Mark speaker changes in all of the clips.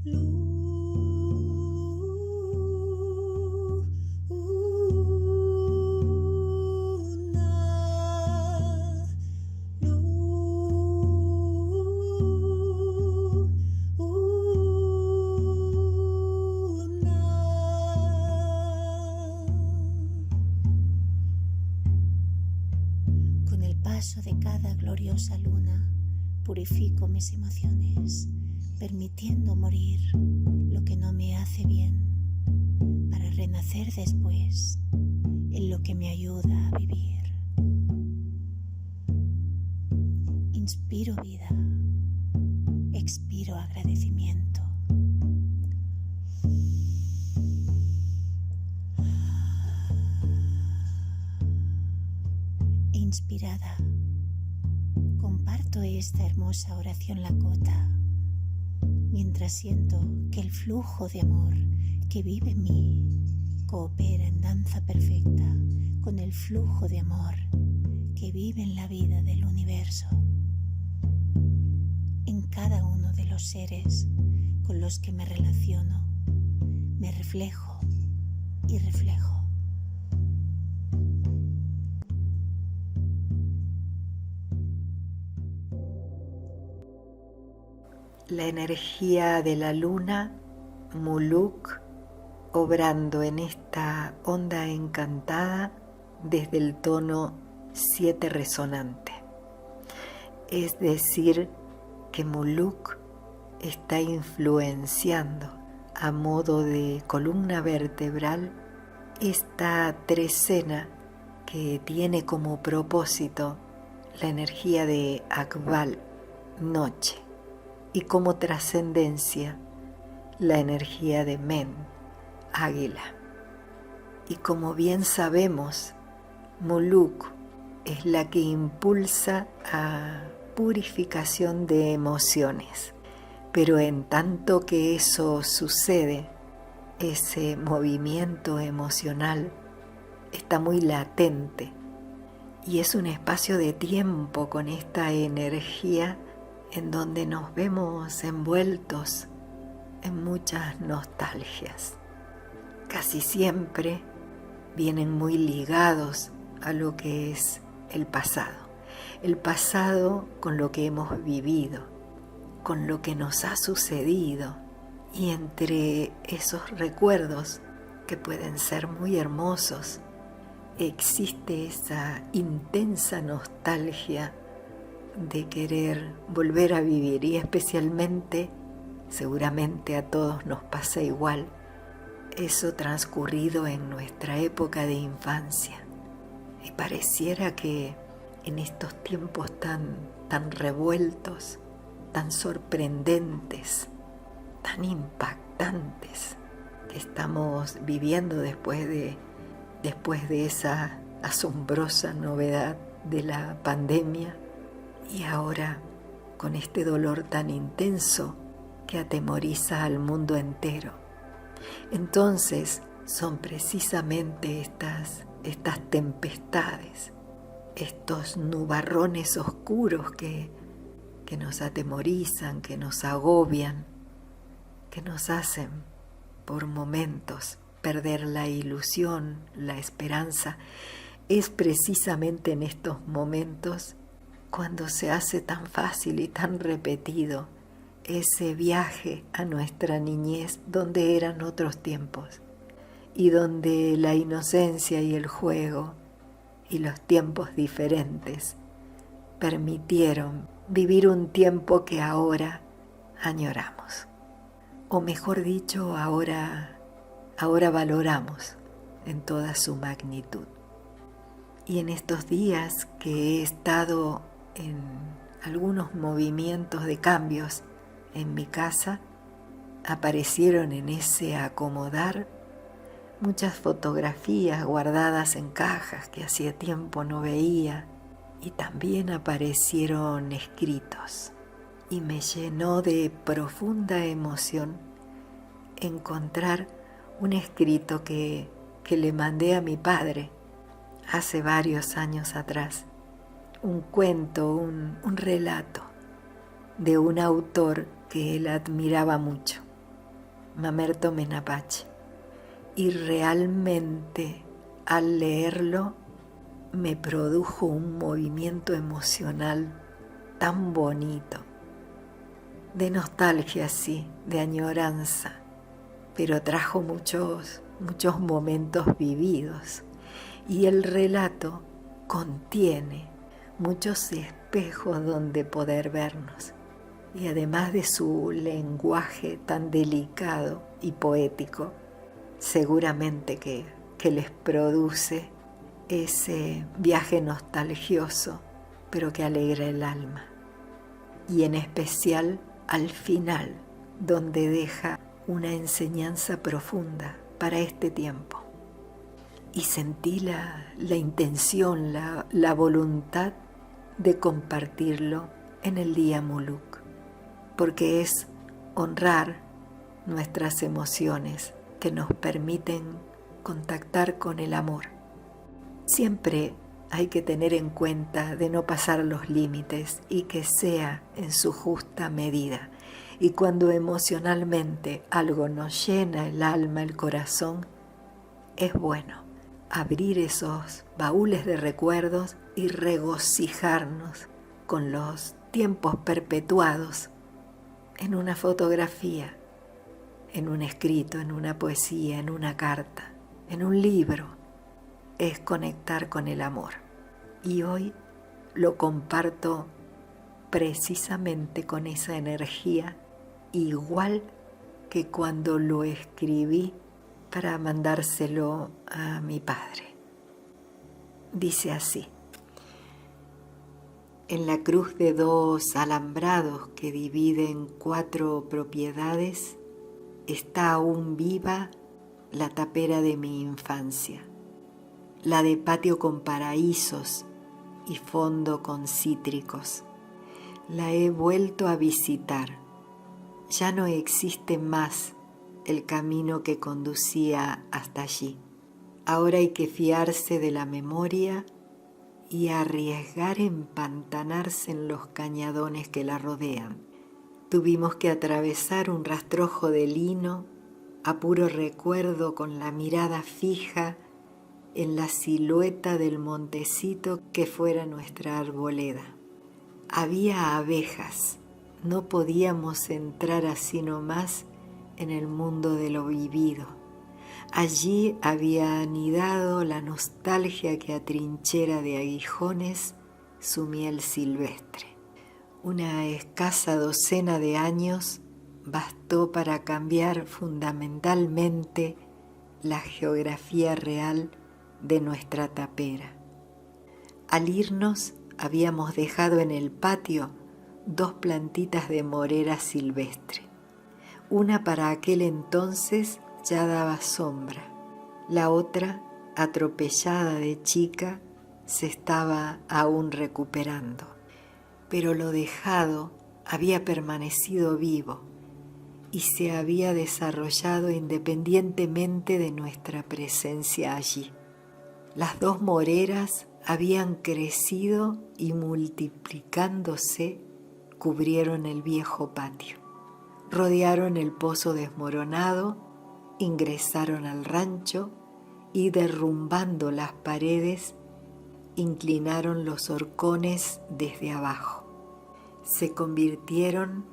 Speaker 1: Con el paso de cada gloriosa luna, purifico mis emociones, permitiendo morir lo que no me hace bien, para renacer después en lo que me ayuda a vivir. Inspiro vida, expiro agradecimiento. E inspirada, comparto esta hermosa oración Lakota, mientras siento que el flujo de amor que vive en mí coopera en danza perfecta con el flujo de amor que vive en la vida del universo, en cada uno de los seres con los que me relaciono. Me reflejo y reflejo.
Speaker 2: La energía de la luna, Muluk, obrando en esta onda encantada desde el tono 7 resonante. Es decir, que Muluk está influenciando a modo de columna vertebral esta trecena que tiene como propósito la energía de Akbal, noche, y como trascendencia la energía de Men, águila. Y como bien sabemos, Muluk es la que impulsa a purificación de emociones, pero en tanto que eso sucede, ese movimiento emocional está muy latente y es un espacio de tiempo con esta energía en donde nos vemos envueltos en muchas nostalgias. Casi siempre vienen muy ligados a lo que es el pasado con lo que hemos vivido, con lo que nos ha sucedido, y entre esos recuerdos que pueden ser muy hermosos, existe esa intensa nostalgia de querer volver a vivir, y especialmente, seguramente a todos nos pasa igual, eso transcurrido en nuestra época de infancia. Y pareciera que en estos tiempos tan revueltos, tan sorprendentes, tan impactantes que estamos viviendo después de esa asombrosa novedad de la pandemia, y ahora con este dolor tan intenso que atemoriza al mundo entero. Entonces son precisamente estas tempestades, estos nubarrones oscuros que nos atemorizan, que nos agobian, que nos hacen por momentos perder la ilusión, la esperanza. Es precisamente en estos momentos cuando se hace tan fácil y tan repetido ese viaje a nuestra niñez, donde eran otros tiempos y donde la inocencia y el juego y los tiempos diferentes permitieron vivir un tiempo que ahora añoramos, o mejor dicho, ahora valoramos en toda su magnitud. Y en estos días que he estado en algunos movimientos de cambios en mi casa, aparecieron en ese acomodar muchas fotografías guardadas en cajas que hacía tiempo no veía, y también aparecieron escritos, y me llenó de profunda emoción encontrar un escrito que le mandé a mi padre hace varios años atrás, un cuento, un relato de un autor que él admiraba mucho, Mamerto Menapache. Y realmente al leerlo me produjo un movimiento emocional tan bonito, de nostalgia, sí, de añoranza, pero trajo muchos momentos vividos. Y el relato contiene muchos espejos donde poder vernos. Y además de su lenguaje tan delicado y poético, seguramente que les produce ese viaje nostalgioso, pero que alegra el alma. Y en especial al final, donde deja una enseñanza profunda para este tiempo. Y sentí la intención, la voluntad de compartirlo en el Día Muluk, porque es honrar nuestras emociones que nos permiten contactar con el amor. Siempre hay que tener en cuenta de no pasar los límites y que sea en su justa medida. Y cuando emocionalmente algo nos llena el alma, el corazón, es bueno abrir esos baúles de recuerdos y regocijarnos con los tiempos perpetuados en una fotografía, en un escrito, en una poesía, en una carta, en un libro. Es conectar con el amor. Y hoy lo comparto precisamente con esa energía, igual que cuando lo escribí para mandárselo a mi padre. Dice así: en la cruz de 2 alambrados que dividen 4 propiedades, está aún viva la tapera de mi infancia, la de patio con paraísos y fondo con cítricos. La he vuelto a visitar. Ya no existe más el camino que conducía hasta allí. Ahora hay que fiarse de la memoria y arriesgar empantanarse en los cañadones que la rodean. Tuvimos que atravesar un rastrojo de lino a puro recuerdo, con la mirada fija en la silueta del montecito que fuera nuestra arboleda. Había abejas, no podíamos entrar así nomás en el mundo de lo vivido. Allí había anidado la nostalgia que atrinchera de aguijones su miel silvestre. Una escasa docena de años bastó para cambiar fundamentalmente la geografía real de nuestra tapera. Al irnos habíamos dejado en el patio 2 plantitas de morera silvestre. Una para aquel entonces ya daba sombra, la otra, atropellada de chica, se estaba aún recuperando. Pero lo dejado había permanecido vivo y se había desarrollado independientemente de nuestra presencia allí. Las 2 moreras habían crecido y, multiplicándose, cubrieron el viejo patio. Rodearon el pozo desmoronado, ingresaron al rancho y, derrumbando las paredes, inclinaron los horcones desde abajo. Se convirtieron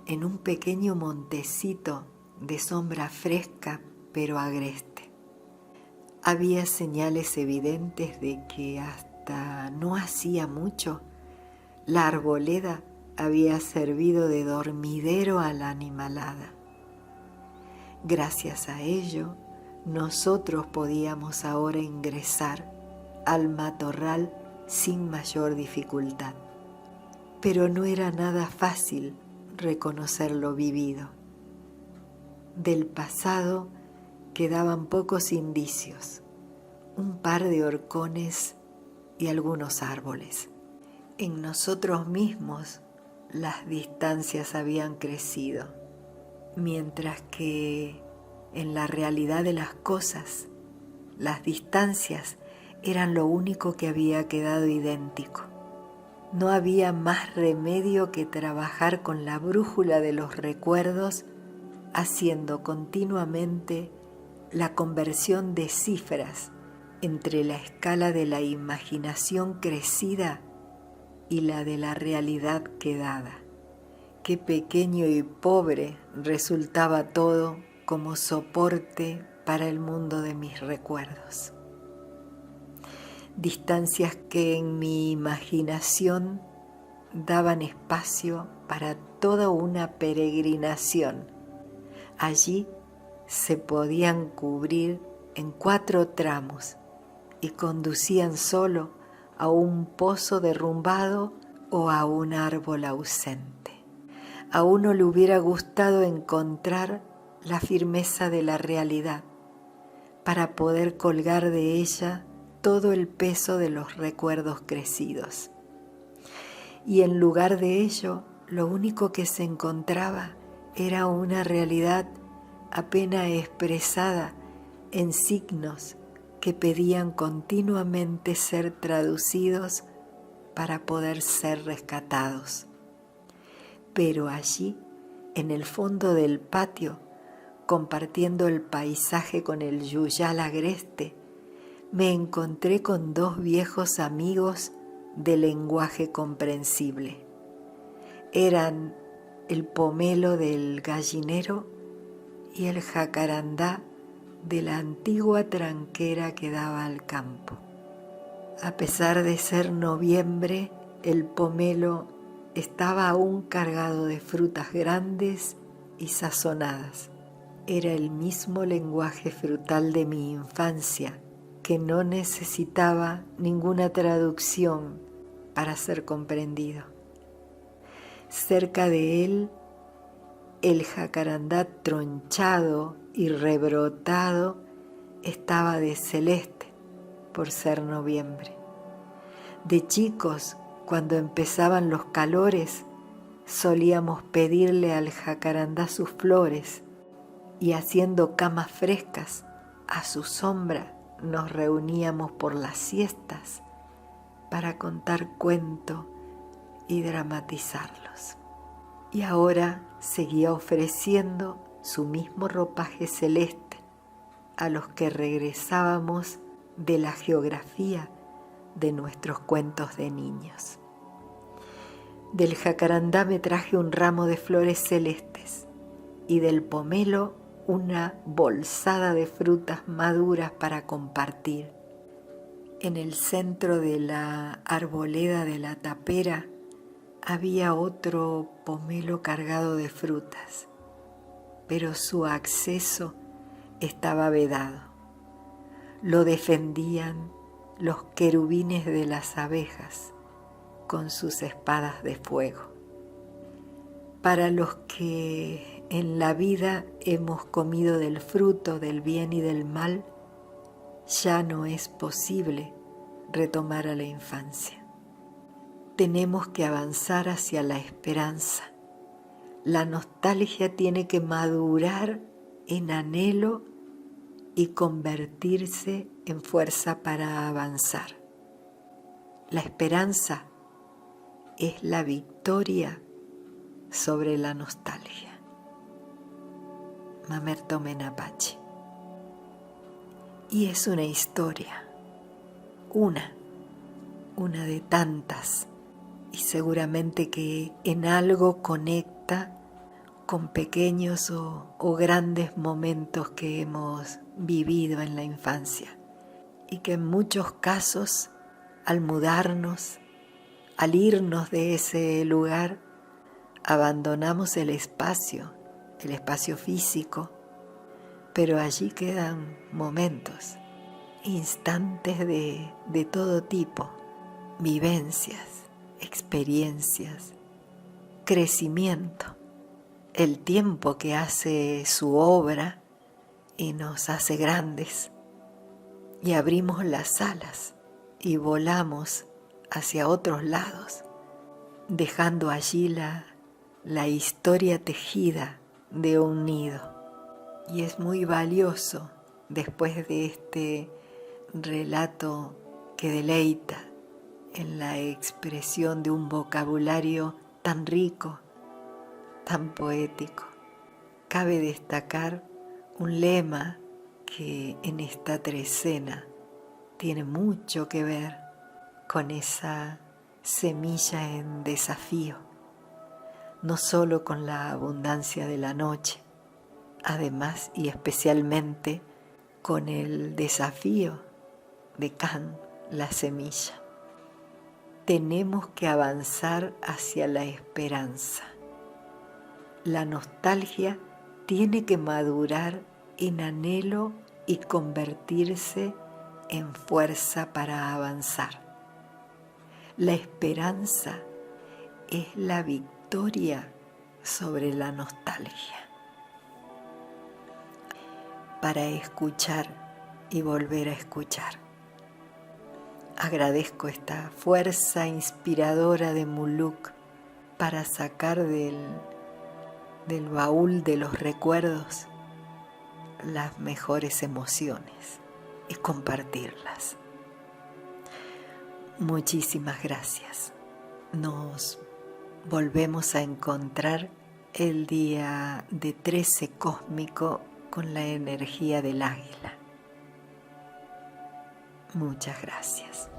Speaker 2: en un pequeño montecito de sombra fresca pero agreste. Había señales evidentes de que hasta no hacía mucho la arboleda había servido de dormidero a la animalada. Gracias a ello, nosotros podíamos ahora ingresar al matorral sin mayor dificultad. Pero no era nada fácil reconocer lo vivido. Del pasado quedaban pocos indicios, un par de horcones y algunos árboles. En nosotros mismos las distancias habían crecido, mientras que en la realidad de las cosas, las distancias eran lo único que había quedado idéntico. No había más remedio que trabajar con la brújula de los recuerdos haciendo continuamente la conversión de cifras entre la escala de la imaginación crecida y la de la realidad quedada. Qué pequeño y pobre resultaba todo como soporte para el mundo de mis recuerdos. Distancias que en mi imaginación daban espacio para toda una peregrinación. Allí se podían cubrir en 4 tramos y conducían solo a un pozo derrumbado o a un árbol ausente. A uno le hubiera gustado encontrar la firmeza de la realidad para poder colgar de ella todo el peso de los recuerdos crecidos. Y en lugar de ello, lo único que se encontraba era una realidad apenas expresada en signos que pedían continuamente ser traducidos para poder ser rescatados. Pero allí, en el fondo del patio, compartiendo el paisaje con el yuyal agreste, me encontré con 2 viejos amigos de lenguaje comprensible. Eran el pomelo del gallinero y el jacarandá de la antigua tranquera que daba al campo. A pesar de ser noviembre, el pomelo estaba aún cargado de frutas grandes y sazonadas. Era el mismo lenguaje frutal de mi infancia, que no necesitaba ninguna traducción para ser comprendido. Cerca de él, el jacarandá tronchado y rebrotado estaba de celeste por ser noviembre. De chicos, cuando empezaban los calores, solíamos pedirle al jacarandá sus flores y haciendo camas frescas a su sombra nos reuníamos por las siestas para contar cuentos y dramatizarlos. Y ahora seguía ofreciendo su mismo ropaje celeste a los que regresábamos de la geografía de nuestros cuentos de niños. Del jacarandá me traje un ramo de flores celestes y del pomelo una bolsada de frutas maduras para compartir. En el centro de la arboleda de la tapera había otro pomelo cargado de frutas, pero su acceso estaba vedado. Lo defendían los querubines de las abejas con sus espadas de fuego. Para los que en la vida hemos comido del fruto del bien y del mal, ya no es posible retomar a la infancia. Tenemos que avanzar hacia la esperanza. La nostalgia tiene que madurar en anhelo y convertirse en fuerza para avanzar. La esperanza es la victoria sobre la nostalgia. Mamerto Menapache. Y es una historia, una de tantas, y seguramente que en algo conecta con pequeños o grandes momentos que hemos vivido en la infancia, y que en muchos casos, al mudarnos, al irnos de ese lugar, abandonamos el espacio físico, pero allí quedan momentos, instantes de todo tipo, vivencias, experiencias, crecimiento, el tiempo que hace su obra y nos hace grandes, y abrimos las alas y volamos hacia otros lados, dejando allí la historia tejida de un nido. Y es muy valioso, después de este relato que deleita en la expresión de un vocabulario tan rico, tan poético, cabe destacar un lema que en esta trecena tiene mucho que ver con esa semilla en desafío, no solo con la abundancia de la noche, además y especialmente con el desafío de Can, la semilla. Tenemos que avanzar hacia la esperanza. La nostalgia tiene que madurar en anhelo y convertirse en fuerza para avanzar. La esperanza es la victoria sobre la nostalgia. Para escuchar y volver a escuchar. Agradezco esta fuerza inspiradora de Muluk para sacar del baúl de los recuerdos las mejores emociones y compartirlas. Muchísimas gracias. Nos volvemos a encontrar el día de 13 cósmico con la energía del águila. Muchas gracias.